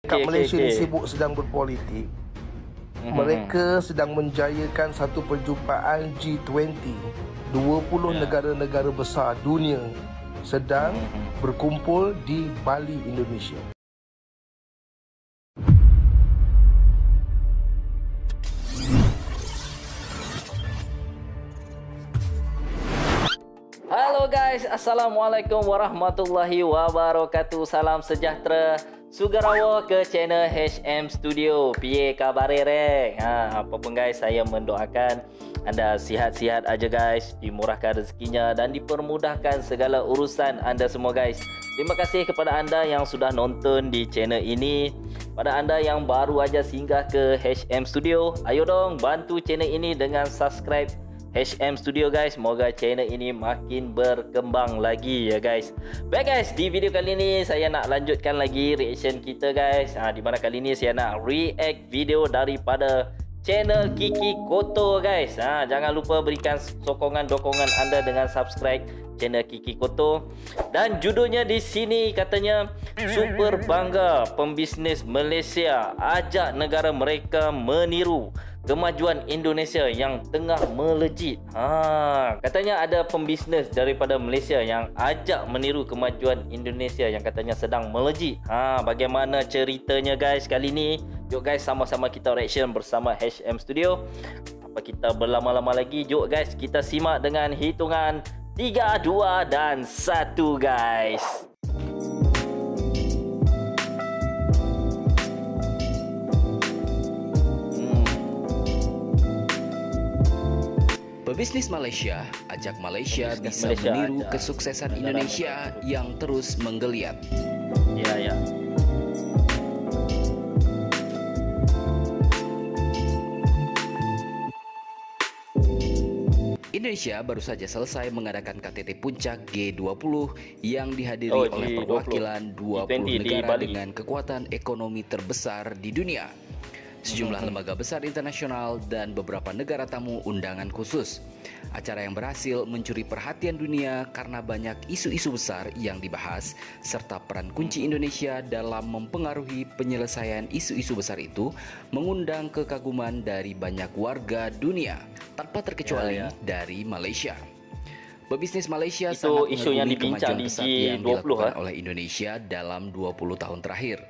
Kat Okey, okey, Malaysia ni okey. sibuk sedang berpolitik. Mereka sedang menjayakan satu perjumpaan G20. 20 Ya. negara-negara besar dunia sedang berkumpul di Bali, Indonesia. Halo guys, Assalamualaikum warahmatullahi wabarakatuh. Salam sejahtera. Sugarawa ke channel HM Studio. Piye khabar reng? Apapun guys, saya mendoakan anda sihat-sihat aja guys, dimurahkan rezekinya dan dipermudahkan segala urusan anda semua guys. Terima kasih kepada anda yang sudah nonton di channel ini. Pada anda yang baru aja singgah ke HM Studio, ayo dong bantu channel ini dengan subscribe HM Studio guys. Semoga channel ini makin berkembang lagi ya guys. Baik guys, di video kali ini saya nak lanjutkan lagi reaction kita guys. Di mana kali ini saya nak react video daripada channel Kiki Koto guys. Jangan lupa berikan sokongan-dokongan anda dengan subscribe channel Kiki Koto. Dan judulnya di sini katanya, super bangga pembisnes Malaysia ajak negara mereka meniru kemajuan Indonesia yang tengah melejit. Katanya ada pembisnes daripada Malaysia yang ajak meniru kemajuan Indonesia yang katanya sedang melejit. Bagaimana ceritanya guys kali ni? Jom guys, sama-sama kita reaction bersama HM Studio. Apa kita berlama-lama lagi? Jom guys, kita simak dengan hitungan 3, 2 dan 1 guys. Pebisnis Malaysia ajak Malaysia bisa meniru kesuksesan Indonesia yang terus menggeliat. Ya. Indonesia baru saja selesai mengadakan KTT Puncak G20 yang dihadiri oleh G20. perwakilan 20 negara Bali. dengan kekuatan ekonomi terbesar di dunia. Sejumlah lembaga besar internasional dan beberapa negara tamu undangan khusus. Acara yang berhasil mencuri perhatian dunia karena banyak isu-isu besar yang dibahas serta peran kunci Indonesia dalam mempengaruhi penyelesaian isu-isu besar itu mengundang kekaguman dari banyak warga dunia tanpa terkecuali dari Malaysia. Pebisnis Malaysia Itu sangat isu yang mengagumi dibincang kemajuan di besar yang G20 dilakukan oleh Indonesia dalam 20 tahun terakhir.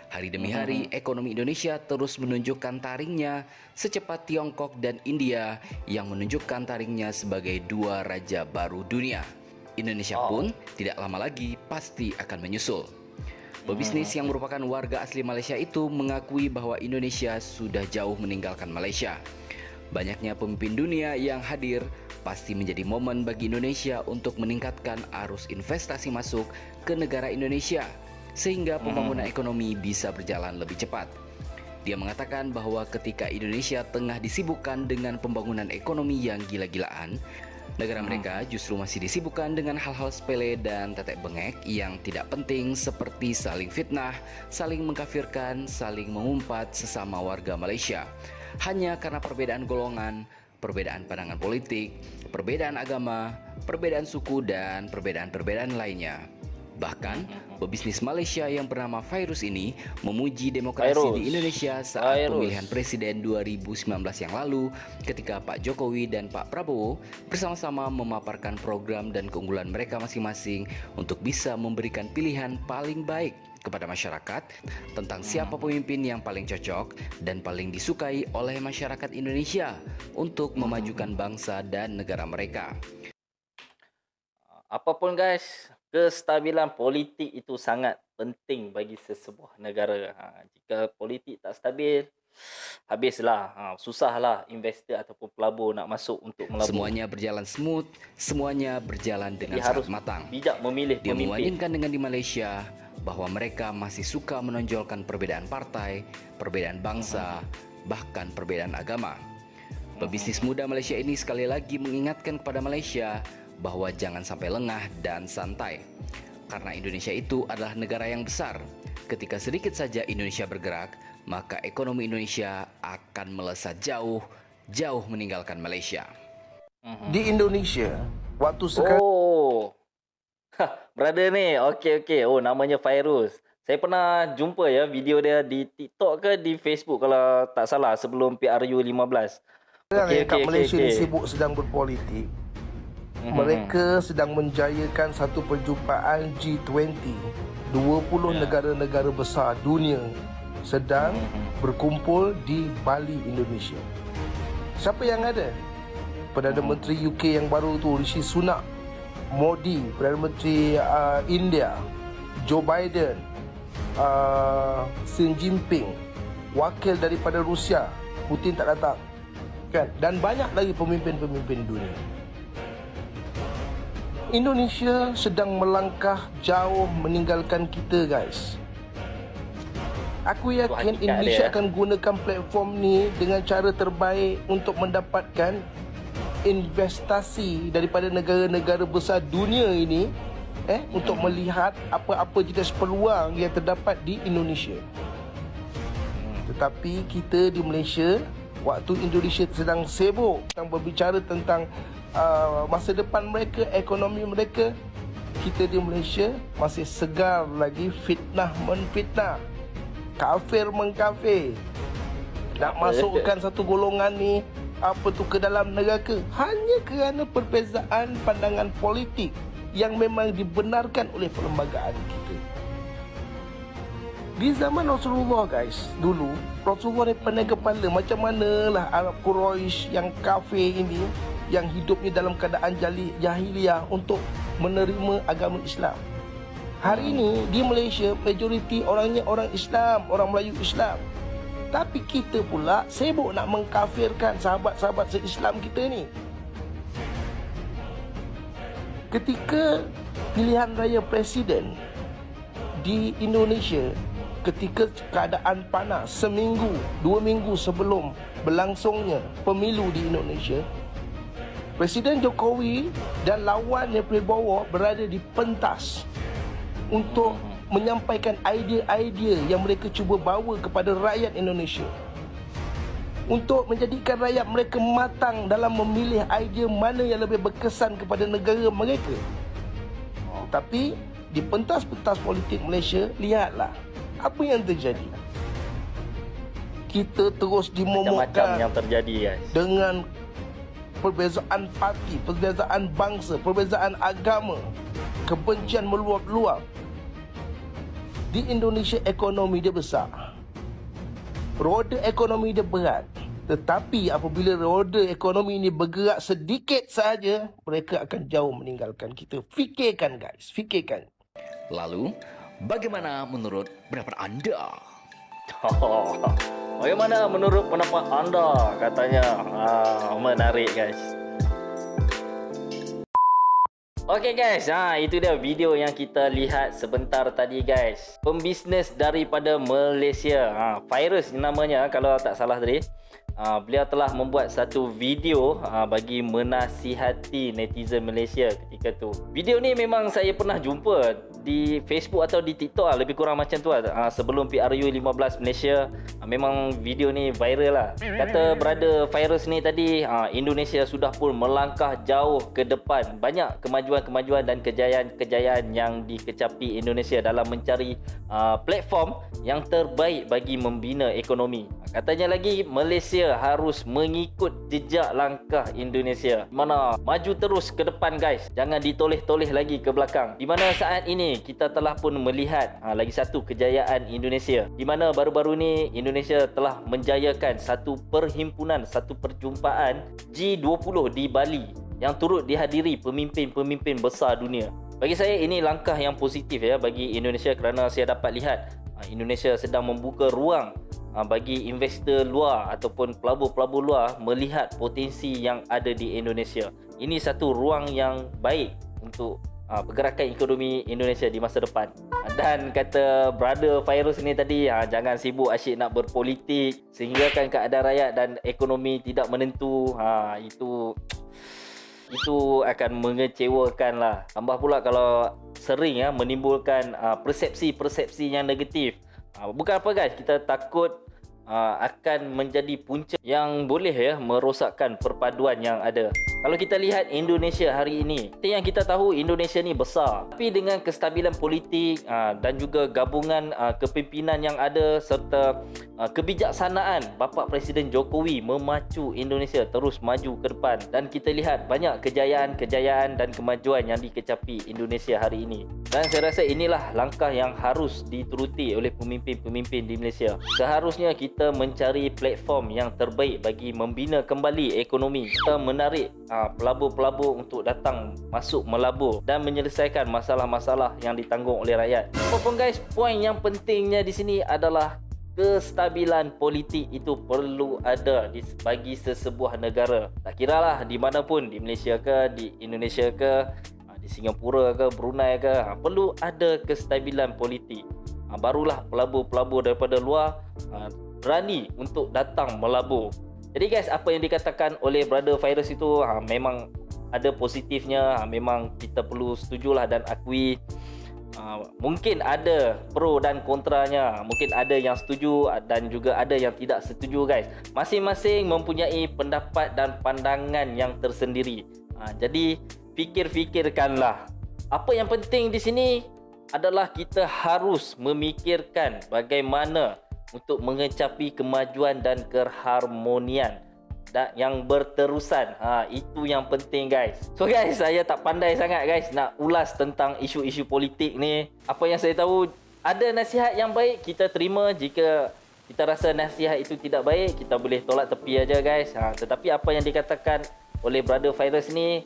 Hari demi hari, ekonomi Indonesia terus menunjukkan taringnya secepat Tiongkok dan India yang menunjukkan taringnya sebagai dua raja baru dunia. Indonesia pun tidak lama lagi pasti akan menyusul. Pebisnis yang merupakan warga asli Malaysia itu mengakui bahwa Indonesia sudah jauh meninggalkan Malaysia. Banyaknya pemimpin dunia yang hadir pasti menjadi momen bagi Indonesia untuk meningkatkan arus investasi masuk ke negara Indonesia, sehingga pembangunan ekonomi bisa berjalan lebih cepat. Dia mengatakan bahwa ketika Indonesia tengah disibukkan dengan pembangunan ekonomi yang gila-gilaan, negara mereka justru masih disibukkan dengan hal-hal sepele dan tetek bengek yang tidak penting seperti saling fitnah, saling mengkafirkan, saling mengumpat sesama warga Malaysia. Hanya karena perbedaan golongan, perbedaan pandangan politik, perbedaan agama, perbedaan suku, dan perbedaan-perbedaan lainnya. Bahkan, pebisnis Malaysia yang bernama Fairuz ini memuji demokrasi di Indonesia saat pemilihan presiden 2019 yang lalu ketika Pak Jokowi dan Pak Prabowo bersama-sama memaparkan program dan keunggulan mereka masing-masing untuk bisa memberikan pilihan paling baik kepada masyarakat tentang siapa pemimpin yang paling cocok dan paling disukai oleh masyarakat Indonesia untuk memajukan bangsa dan negara mereka. Apapun guys, kestabilan politik itu sangat penting bagi sesebuah negara. Jika politik tak stabil, habislah. Susahlah investor ataupun pelabur nak masuk untuk melabur. Semuanya berjalan smooth, semuanya berjalan dengan harus sangat matang. bijak memilih Dia pemimpin. membandingkan dengan di Malaysia bahwa mereka masih suka menonjolkan perbedaan partai, perbedaan bangsa, bahkan perbedaan agama. Pebisnis muda Malaysia ini sekali lagi mengingatkan kepada Malaysia bahwa jangan sampai lengah dan santai. Karena Indonesia itu adalah negara yang besar. Ketika sedikit saja Indonesia bergerak, maka ekonomi Indonesia akan melesat jauh meninggalkan Malaysia. Di Indonesia, waktu sekarang Brother ni, okey. Namanya Fairuz. Saya pernah jumpa ya video dia di TikTok ke di Facebook kalau tak salah sebelum PRU 15. Sekarang yang kat Malaysia ni sibuk sedang berpolitik. Mereka sedang menjayakan satu perjumpaan G20. 20 negara-negara besar dunia sedang berkumpul di Bali, Indonesia. Siapa yang ada? Perdana Menteri UK yang baru tu, Rishi Sunak, Modi, Perdana Menteri India, Joe Biden, Xi Jinping, wakil daripada Rusia, Putin tak datang, kan? Dan banyak lagi pemimpin-pemimpin dunia. Indonesia sedang melangkah jauh meninggalkan kita, guys. Aku yakin Indonesia akan gunakan platform ni dengan cara terbaik untuk mendapatkan investasi daripada negara-negara besar dunia ini, untuk melihat apa-apa jenis peluang yang terdapat di Indonesia. Tetapi kita di Malaysia, waktu Indonesia sedang sibuk sedang berbicara tentang masa depan mereka, ekonomi mereka, kita di Malaysia masih segar lagi fitnah menfitnah, kafir mengkafir, nak masukkan satu golongan ni ke dalam neraka hanya kerana perbezaan pandangan politik yang memang dibenarkan oleh perlembagaan kita. Di zaman Rasulullah, guys, dulu Rasulullah ni pandai kepala macam manalah Arab Quraisy yang kafir ini, yang hidupnya dalam keadaan jahiliyah, untuk menerima agama Islam. Hari ini di Malaysia majoriti orangnya orang Islam, orang Melayu Islam. Tapi kita pula sibuk nak mengkafirkan sahabat-sahabat se-Islam kita ni. Ketika pilihan raya presiden di Indonesia, ketika keadaan panas seminggu, 2 minggu sebelum berlangsungnya pemilu di Indonesia, Presiden Jokowi dan lawannya Prabowo berada di pentas untuk menyampaikan idea-idea yang mereka cuba bawa kepada rakyat Indonesia, untuk menjadikan rakyat mereka matang dalam memilih idea mana yang lebih berkesan kepada negara mereka. Tapi di pentas-pentas politik Malaysia, lihatlah apa yang terjadi. Kita terus dimomokkan macam-macam yang terjadi, guys, dengan perbezaan parti, perbezaan bangsa, perbezaan agama, kebencian meluap-luap. Di Indonesia ekonomi dia besar, roda ekonomi dia berat. Tetapi apabila roda ekonomi ini bergerak sedikit saja, mereka akan jauh meninggalkan kita. Fikirkan, guys, fikirkan. Lalu, bagaimana menurut pendapat Anda? Bagaimana menurut pendapat anda? Katanya menarik, guys. Okey, guys, itu dia video yang kita lihat sebentar tadi, guys. Pembisnes daripada Malaysia, Virus namanya kalau tak salah tadi. Beliau telah membuat satu video bagi menasihati netizen Malaysia ketika tu. Video ni memang saya pernah jumpa di Facebook atau di TikTok lebih kurang macam tu sebelum PRU 15 Malaysia. Memang video ni viral lah. Kata brother Virus ni tadi, Indonesia sudah pun melangkah jauh ke depan. Banyak kemajuan-kemajuan dan kejayaan-kejayaan yang dikecapi Indonesia dalam mencari platform yang terbaik bagi membina ekonomi. Katanya lagi Malaysia harus mengikut jejak langkah Indonesia. Mana maju terus ke depan, guys. Jangan ditoleh-toleh lagi ke belakang. Di mana saat ini kita telah pun melihat lagi satu kejayaan Indonesia, di mana baru-baru ni Indonesia telah menjayakan satu perhimpunan, satu perjumpaan G20 di Bali yang turut dihadiri pemimpin-pemimpin besar dunia. Bagi saya ini langkah yang positif ya bagi Indonesia, kerana saya dapat lihat Indonesia sedang membuka ruang bagi investor luar ataupun pelabur-pelabur luar melihat potensi yang ada di Indonesia. Ini satu ruang yang baik untuk pergerakan ekonomi Indonesia di masa depan. Dan kata brother Virus ni tadi, jangan sibuk asyik nak berpolitik sehingga kan keadaan rakyat dan ekonomi tidak menentu. Itu akan mengecewakan lah. Tambah pula kalau sering menimbulkan persepsi-persepsi yang negatif. Bukan apa, guys, kita takut akan menjadi punca yang boleh merosakkan perpaduan yang ada. Kalau kita lihat Indonesia hari ini, yang kita tahu Indonesia ni besar, tapi dengan kestabilan politik dan juga gabungan kepimpinan yang ada serta kebijaksanaan Bapa Presiden Jokowi memacu Indonesia terus maju ke depan, dan kita lihat banyak kejayaan dan kemajuan yang dikecapi Indonesia hari ini. Dan saya rasa inilah langkah yang harus dituruti oleh pemimpin-pemimpin di Malaysia. Seharusnya kita mencari platform yang terbaik bagi membina kembali ekonomi. Kita menarik pelabur-pelabur untuk datang masuk melabur dan menyelesaikan masalah-masalah yang ditanggung oleh rakyat. Apapun guys, poin yang pentingnya di sini adalah kestabilan politik itu perlu ada bagi sesebuah negara. Tak kiralah di mana pun, di Malaysia ke, di Indonesia ke, di Singapura ke, Brunei ke, perlu ada kestabilan politik. Barulah pelabur-pelabur daripada luar berani untuk datang melabur. Jadi guys, apa yang dikatakan oleh Brother Virus itu memang ada positifnya, memang kita perlu setujulah dan akui. Mungkin ada pro dan kontranya, mungkin ada yang setuju dan juga ada yang tidak setuju guys. Masing-masing mempunyai pendapat dan pandangan yang tersendiri. Jadi fikir-fikirkanlah. Apa yang penting di sini adalah kita harus memikirkan bagaimana untuk mengecapi kemajuan dan keharmonian yang berterusan. Itu yang penting guys. So guys, saya tak pandai sangat guys nak ulas tentang isu-isu politik ni. Apa yang saya tahu, ada nasihat yang baik kita terima. Jika kita rasa nasihat itu tidak baik, kita boleh tolak tepi aja guys. Tetapi apa yang dikatakan oleh Brother Virus ni,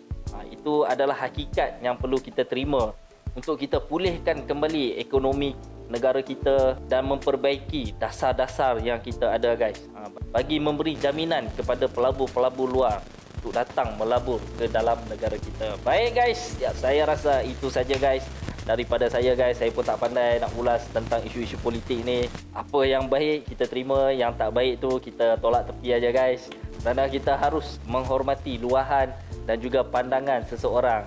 itu adalah hakikat yang perlu kita terima untuk kita pulihkan kembali ekonomi negara kita dan memperbaiki dasar-dasar yang kita ada guys, bagi memberi jaminan kepada pelabur-pelabur luar untuk datang melabur ke dalam negara kita. Baik guys, saya rasa itu saja guys daripada saya guys. Saya pun tak pandai nak ulas tentang isu-isu politik ni. Apa yang baik kita terima, yang tak baik tu kita tolak tepi aja guys, kerana kita harus menghormati luahan dan juga pandangan seseorang.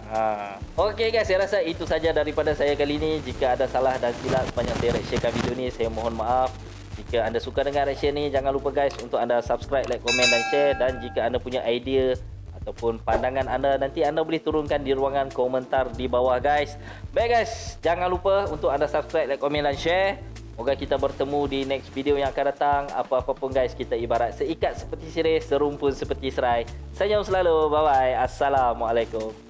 Okey guys, saya rasa itu saja daripada saya kali ini. Jika ada salah dan silap sepanjang saya reaksikan video ni, saya mohon maaf. Jika anda suka dengan reaction ni, jangan lupa guys untuk anda subscribe, like, komen dan share. Dan jika anda punya idea ataupun pandangan anda, nanti anda boleh turunkan di ruangan komentar di bawah guys. Baik guys, jangan lupa untuk anda subscribe, like, komen dan share. Moga kita bertemu di next video yang akan datang. Apa-apa pun guys, kita ibarat seikat seperti sirih, serumpun seperti serai. Senyum selalu. Bye bye. Assalamualaikum.